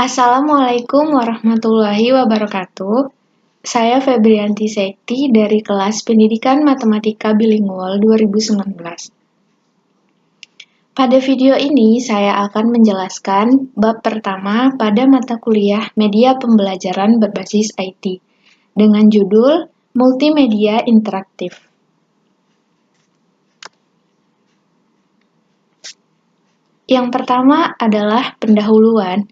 Assalamualaikum warahmatullahi wabarakatuh. Saya Febrianti Sekti dari kelas Pendidikan Matematika Bilingual 2019. Pada video ini saya akan menjelaskan bab pertama pada mata kuliah Media Pembelajaran Berbasis IT dengan judul Multimedia Interaktif. Yang pertama adalah pendahuluan.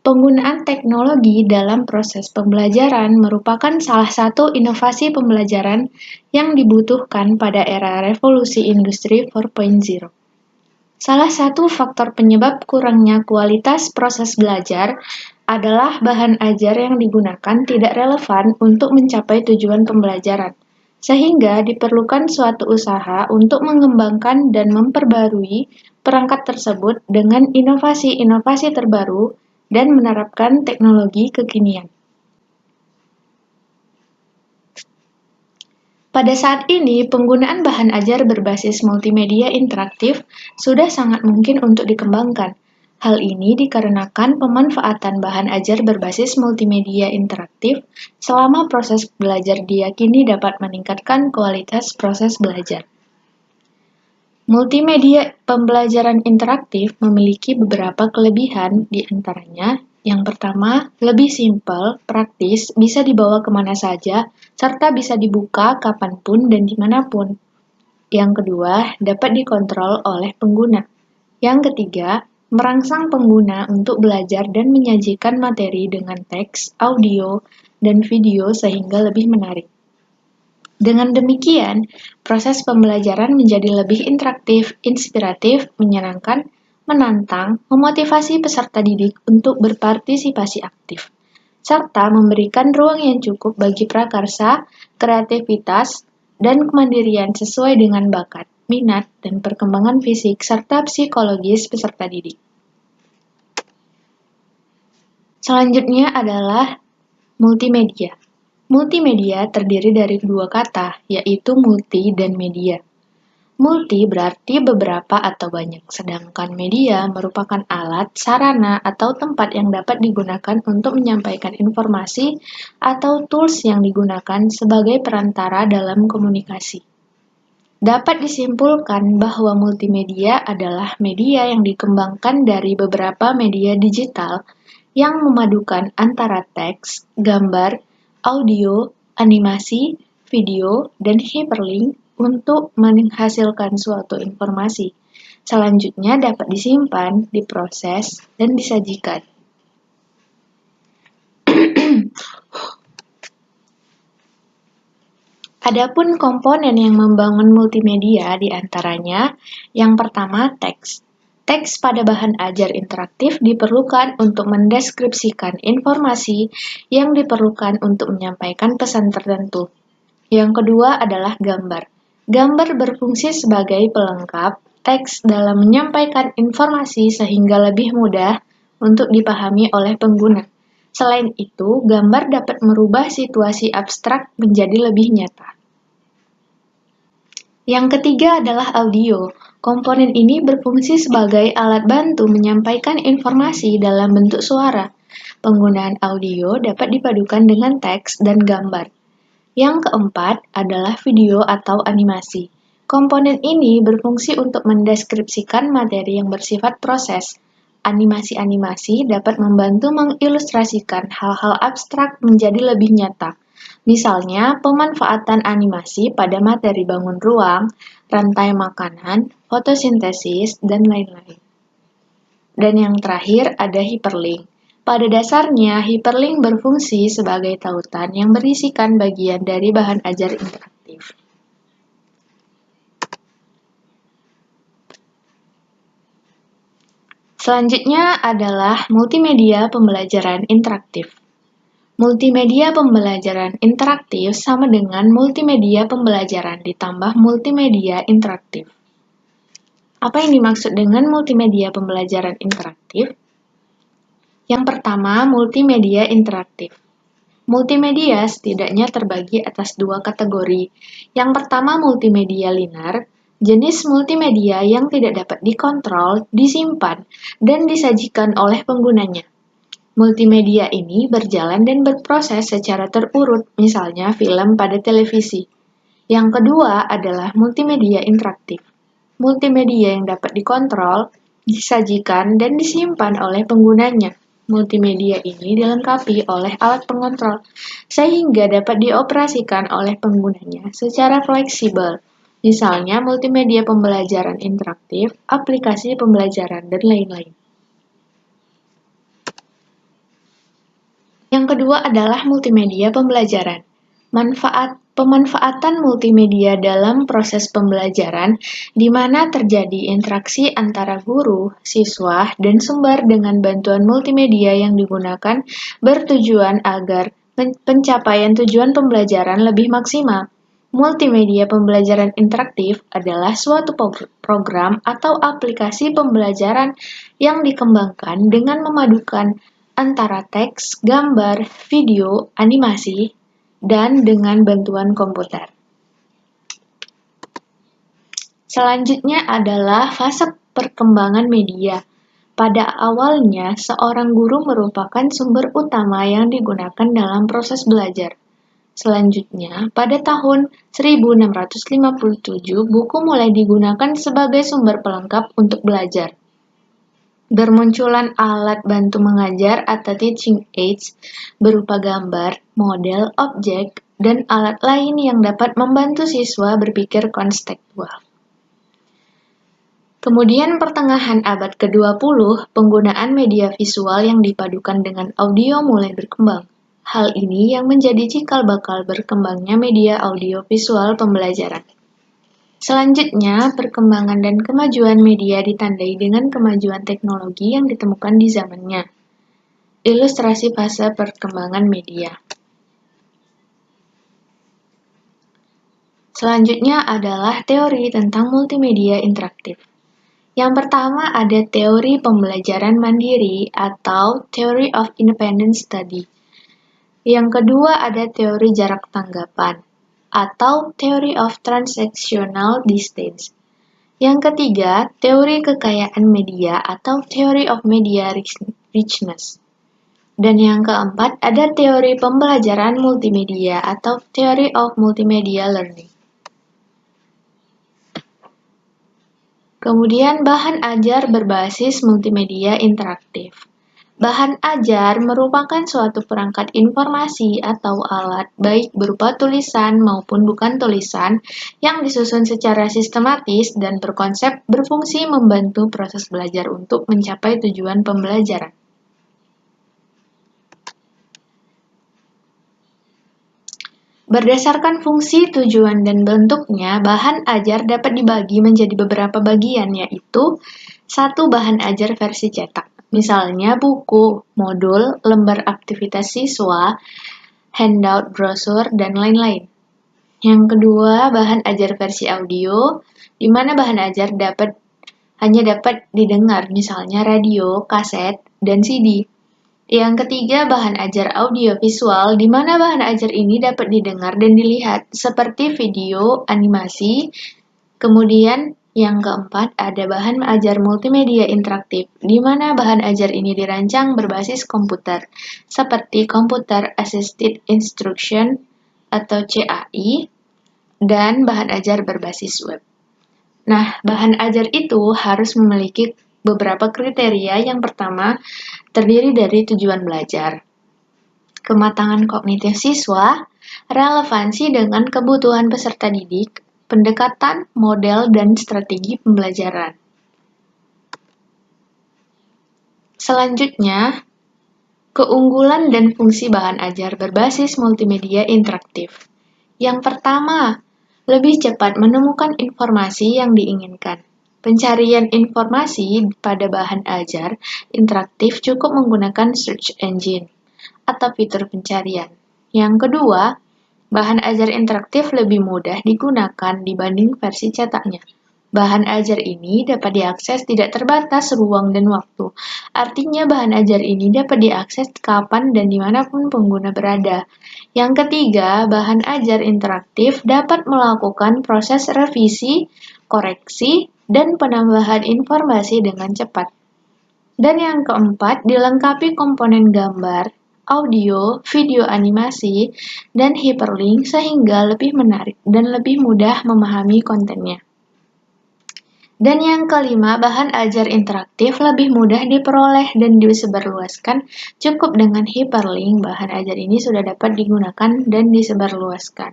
Penggunaan teknologi dalam proses pembelajaran merupakan salah satu inovasi pembelajaran yang dibutuhkan pada era revolusi industri 4.0. Salah satu faktor penyebab kurangnya kualitas proses belajar adalah bahan ajar yang digunakan tidak relevan untuk mencapai tujuan pembelajaran, sehingga diperlukan suatu usaha untuk mengembangkan dan memperbarui perangkat tersebut dengan inovasi-inovasi terbaru dan menerapkan teknologi kekinian. Pada saat ini, penggunaan bahan ajar berbasis multimedia interaktif sudah sangat mungkin untuk dikembangkan. Hal ini dikarenakan pemanfaatan bahan ajar berbasis multimedia interaktif selama proses belajar diyakini dapat meningkatkan kualitas proses belajar. Multimedia pembelajaran interaktif memiliki beberapa kelebihan, di antaranya yang pertama, lebih simpel, praktis, bisa dibawa kemana saja, serta bisa dibuka kapanpun dan dimanapun. Yang kedua, dapat dikontrol oleh pengguna. Yang ketiga, merangsang pengguna untuk belajar dan menyajikan materi dengan teks, audio, dan video sehingga lebih menarik. Dengan demikian, proses pembelajaran menjadi lebih interaktif, inspiratif, menyenangkan, menantang, memotivasi peserta didik untuk berpartisipasi aktif, serta memberikan ruang yang cukup bagi prakarsa, kreativitas, dan kemandirian sesuai dengan bakat, minat, dan perkembangan fisik serta psikologis peserta didik. Selanjutnya adalah multimedia. Multimedia terdiri dari dua kata, yaitu multi dan media. Multi berarti beberapa atau banyak, sedangkan media merupakan alat, sarana, atau tempat yang dapat digunakan untuk menyampaikan informasi atau tools yang digunakan sebagai perantara dalam komunikasi. Dapat disimpulkan bahwa multimedia adalah media yang dikembangkan dari beberapa media digital yang memadukan antara teks, gambar, audio, animasi, video, dan hyperlink untuk menghasilkan suatu informasi. Selanjutnya dapat disimpan, diproses, dan disajikan. Adapun komponen yang membangun multimedia diantaranya, yang pertama teks. Teks pada bahan ajar interaktif diperlukan untuk mendeskripsikan informasi yang diperlukan untuk menyampaikan pesan tertentu. Yang kedua adalah gambar. Gambar berfungsi sebagai pelengkap teks dalam menyampaikan informasi sehingga lebih mudah untuk dipahami oleh pengguna. Selain itu, gambar dapat merubah situasi abstrak menjadi lebih nyata. Yang ketiga adalah audio. Komponen ini berfungsi sebagai alat bantu menyampaikan informasi dalam bentuk suara. Penggunaan audio dapat dipadukan dengan teks dan gambar. Yang keempat adalah video atau animasi. Komponen ini berfungsi untuk mendeskripsikan materi yang bersifat proses. Animasi-animasi dapat membantu mengilustrasikan hal-hal abstrak menjadi lebih nyata. Misalnya, pemanfaatan animasi pada materi bangun ruang, rantai makanan, fotosintesis, dan lain-lain. Dan yang terakhir ada hyperlink. Pada dasarnya, hyperlink berfungsi sebagai tautan yang berisikan bagian dari bahan ajar interaktif. Selanjutnya adalah multimedia pembelajaran interaktif. Multimedia pembelajaran interaktif sama dengan multimedia pembelajaran ditambah multimedia interaktif. Apa yang dimaksud dengan multimedia pembelajaran interaktif? Yang pertama, multimedia interaktif. Multimedia setidaknya terbagi atas dua kategori. Yang pertama, multimedia linear, jenis multimedia yang tidak dapat dikontrol, disimpan, dan disajikan oleh penggunanya. Multimedia ini berjalan dan berproses secara terurut, misalnya film pada televisi. Yang kedua adalah multimedia interaktif. Multimedia yang dapat dikontrol, disajikan, dan disimpan oleh penggunanya. Multimedia ini dilengkapi oleh alat pengontrol, sehingga dapat dioperasikan oleh penggunanya secara fleksibel. Misalnya multimedia pembelajaran interaktif, aplikasi pembelajaran, dan lain-lain. Yang kedua adalah multimedia pembelajaran. Pemanfaatan multimedia dalam proses pembelajaran, di mana terjadi interaksi antara guru, siswa, dan sumber dengan bantuan multimedia yang digunakan bertujuan agar pencapaian tujuan pembelajaran lebih maksimal. Multimedia pembelajaran interaktif adalah suatu program atau aplikasi pembelajaran yang dikembangkan dengan memadukan antara teks, gambar, video, animasi, dan dengan bantuan komputer. Selanjutnya adalah fase perkembangan media. Pada awalnya, seorang guru merupakan sumber utama yang digunakan dalam proses belajar. Selanjutnya, pada tahun 1657, buku mulai digunakan sebagai sumber pelengkap untuk belajar. Bermunculan alat bantu mengajar atau teaching aids berupa gambar, model, objek, dan alat lain yang dapat membantu siswa berpikir konseptual. Kemudian pertengahan abad ke-20, penggunaan media visual yang dipadukan dengan audio mulai berkembang. Hal ini yang menjadi cikal bakal berkembangnya media audio-visual pembelajaran. Selanjutnya, perkembangan dan kemajuan media ditandai dengan kemajuan teknologi yang ditemukan di zamannya. Ilustrasi fase perkembangan media. Selanjutnya adalah teori tentang multimedia interaktif. Yang pertama ada teori pembelajaran mandiri atau Theory of Independent Study. Yang kedua ada teori jarak tanggapan atau Theory of Transactional Distance. Yang ketiga, teori kekayaan media atau Theory of Media Richness. Dan yang keempat ada teori pembelajaran multimedia atau Theory of Multimedia Learning. Kemudian bahan ajar berbasis multimedia interaktif. Bahan ajar merupakan suatu perangkat informasi atau alat baik berupa tulisan maupun bukan tulisan yang disusun secara sistematis dan berkonsep berfungsi membantu proses belajar untuk mencapai tujuan pembelajaran. Berdasarkan fungsi, tujuan, dan bentuknya, bahan ajar dapat dibagi menjadi beberapa bagian, yaitu 1. Bahan ajar versi cetak, misalnya buku, modul, lembar aktivitas siswa, handout, brosur, dan lain-lain. Yang kedua, bahan ajar versi audio, di mana bahan ajar hanya dapat didengar, misalnya radio, kaset, dan CD. Yang ketiga, bahan ajar audio-visual, di mana bahan ajar ini dapat didengar dan dilihat, seperti video, animasi. Kemudian, yang keempat, ada bahan ajar multimedia interaktif, di mana bahan ajar ini dirancang berbasis komputer, seperti Computer Assisted Instruction atau CAI, dan bahan ajar berbasis web. Nah, bahan ajar itu harus memiliki beberapa kriteria. Yang pertama, terdiri dari tujuan belajar, kematangan kognitif siswa, relevansi dengan kebutuhan peserta didik, pendekatan, model, dan strategi pembelajaran. Selanjutnya, keunggulan dan fungsi bahan ajar berbasis multimedia interaktif. Yang pertama, lebih cepat menemukan informasi yang diinginkan. Pencarian informasi pada bahan ajar interaktif cukup menggunakan search engine atau fitur pencarian. Yang kedua, bahan ajar interaktif lebih mudah digunakan dibanding versi cetaknya. Bahan ajar ini dapat diakses tidak terbatas ruang dan waktu. Artinya bahan ajar ini dapat diakses kapan dan dimanapun pengguna berada. Yang ketiga, bahan ajar interaktif dapat melakukan proses revisi, koreksi, dan penambahan informasi dengan cepat. Dan yang keempat, dilengkapi komponen gambar, audio, video animasi, dan hyperlink sehingga lebih menarik dan lebih mudah memahami kontennya. Dan yang kelima, bahan ajar interaktif lebih mudah diperoleh dan disebarluaskan. Cukup dengan hyperlink, bahan ajar ini sudah dapat digunakan dan disebarluaskan.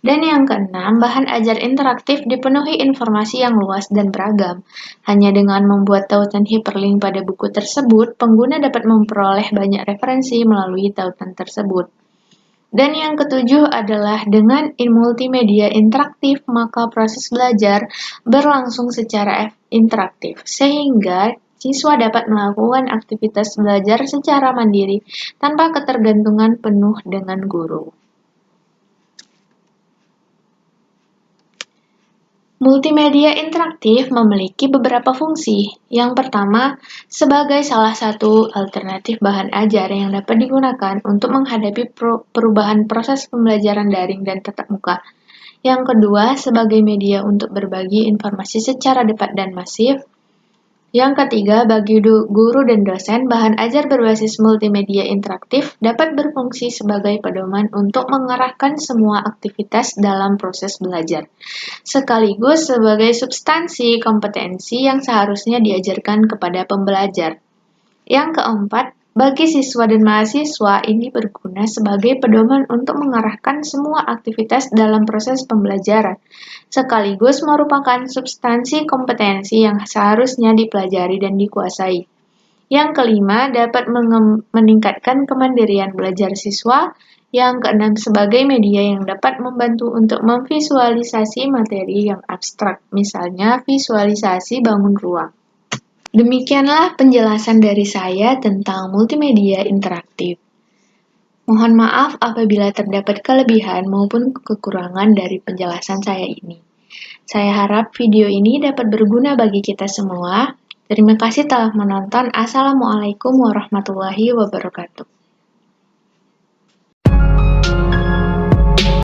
Dan yang keenam, bahan ajar interaktif dipenuhi informasi yang luas dan beragam. Hanya dengan membuat tautan hyperlink pada buku tersebut, pengguna dapat memperoleh banyak referensi melalui tautan tersebut. Dan yang ketujuh adalah dengan multimedia interaktif, maka proses belajar berlangsung secara interaktif, sehingga siswa dapat melakukan aktivitas belajar secara mandiri tanpa ketergantungan penuh dengan guru. Multimedia interaktif memiliki beberapa fungsi. Yang pertama, sebagai salah satu alternatif bahan ajar yang dapat digunakan untuk menghadapi perubahan proses pembelajaran daring dan tatap muka. Yang kedua, sebagai media untuk berbagi informasi secara cepat dan masif. Yang ketiga, bagi guru dan dosen, bahan ajar berbasis multimedia interaktif dapat berfungsi sebagai pedoman untuk mengarahkan semua aktivitas dalam proses belajar, sekaligus sebagai substansi kompetensi yang seharusnya diajarkan kepada pembelajar. Yang keempat, bagi siswa dan mahasiswa ini berguna sebagai pedoman untuk mengarahkan semua aktivitas dalam proses pembelajaran, sekaligus merupakan substansi kompetensi yang seharusnya dipelajari dan dikuasai. Yang kelima, dapat meningkatkan kemandirian belajar siswa. Yang keenam, sebagai media yang dapat membantu untuk memvisualisasi materi yang abstrak, misalnya visualisasi bangun ruang. Demikianlah penjelasan dari saya tentang multimedia interaktif. Mohon maaf apabila terdapat kelebihan maupun kekurangan dari penjelasan saya ini. Saya harap video ini dapat berguna bagi kita semua. Terima kasih telah menonton. Assalamualaikum warahmatullahi wabarakatuh.